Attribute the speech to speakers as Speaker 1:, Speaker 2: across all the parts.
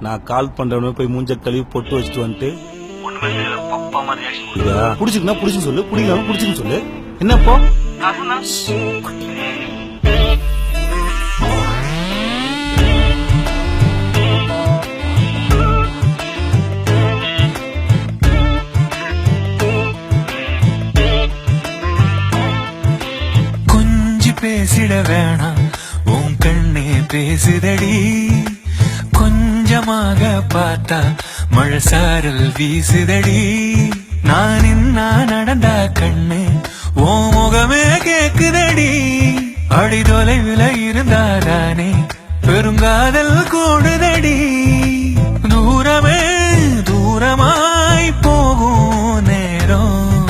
Speaker 1: நான் கால் பண்றவன போய் மூஞ்ச கழுவி பொட்டு வச்சுட்டு வந்துட்டு புடிச்சுக்குன்னா புடிச்சுன்னு சொல்லு, புடிக்கலாம் புடிச்சுன்னு சொல்லு. என்னப்போ
Speaker 2: கொஞ்சி பேசிட வேணாம், உன் கண்ணே பேசுதடி. கொஞ்சமாக பார்த்தா மழை சாரல் வீசுதடி. நான் இன்னா நடந்தா கண்ணு ஓ முகமே கேக்குதடி. அடி தொலைவில் இருந்தாதானே பெருங்காதல் கூடுதடி. தூரமே தூரமாய் போகும் நேரம்.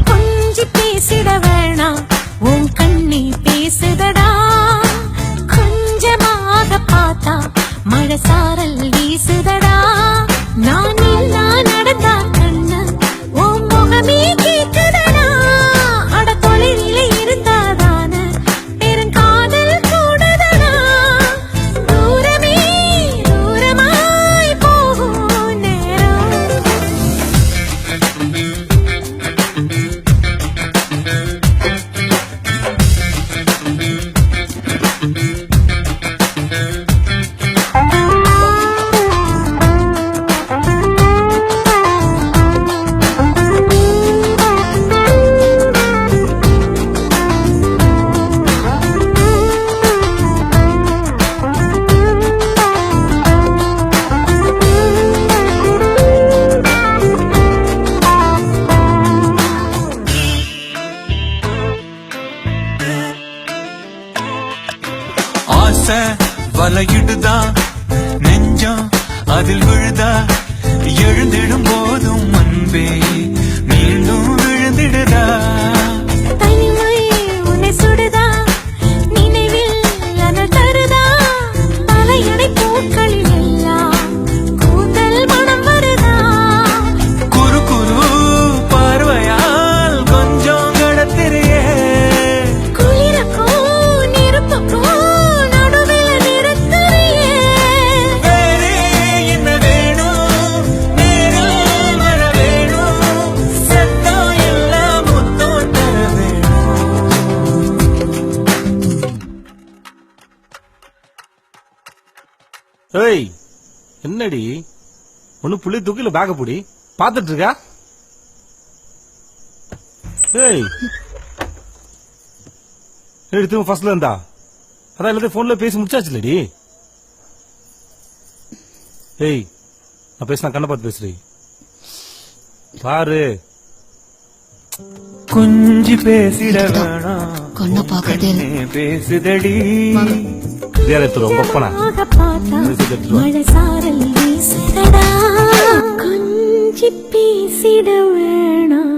Speaker 3: கொஞ்சி பேசிட வேணாம், உன் கண்ணி பேசுதடா. கொஞ்சமாக பார்த்தா மழை சாரல் வீசுதடா. நான் இல்லா நடந்தா கண்ணு உன் முகமே கேக்குதடா. அட தொலைவில் இருந்தாதான பெருங்காதல் கூடுதடா. தூரமே தூரமாய் போகும் நேரம்.
Speaker 2: ஆசை வலையிடுதா, நெஞ்சம் அதில் விழுதா. எழுந்திடும் போதும் அன்பே மீண்டும் விழுந்திடுதா.
Speaker 3: தனிமை உன்னை சுடுதா, நினைவில் அனல் தருதா. தலையணை பூக்களில் எல்லாம் கூந்தல் மனம் வருதா.
Speaker 2: குறு குறு பார்வையால் கொஞ்சம் கடத்திரியே.
Speaker 3: குளிருக்கும் நெருப்புக்கும் நடுவில் நிறுத்தறியே.
Speaker 2: வேறே என்ன வேணும், நேரில் வர வேணும். சத்தம் எல்லாம் முத்தம் தர வேணும்.
Speaker 1: ஏய் என்னடி ஒண்ணு புள்ளி தூக்கில பேக்க புடி பாத்துட்டு இருக்கா? ஏய் எடுத்து ஃபர்ஸ்ட்ல இருந்தா அதான் எல்லாத்தையும் போன்ல பேசி முடிச்சாச்சுலடி. ஏய் நான் பேசினா கண்ணை பார்த்து பேசுறீ பாரு.
Speaker 2: கொஞ்சி பேசிட வேணாம்,
Speaker 4: கண்ணை பார்க்கறதே இல்ல.
Speaker 2: கண்ணே பேசுதடி.
Speaker 1: ரொம்ப போனா
Speaker 3: பார்த்தா மழை சாரல் வீசுதடா. கொஞ்சி பேசிட வேணாம்,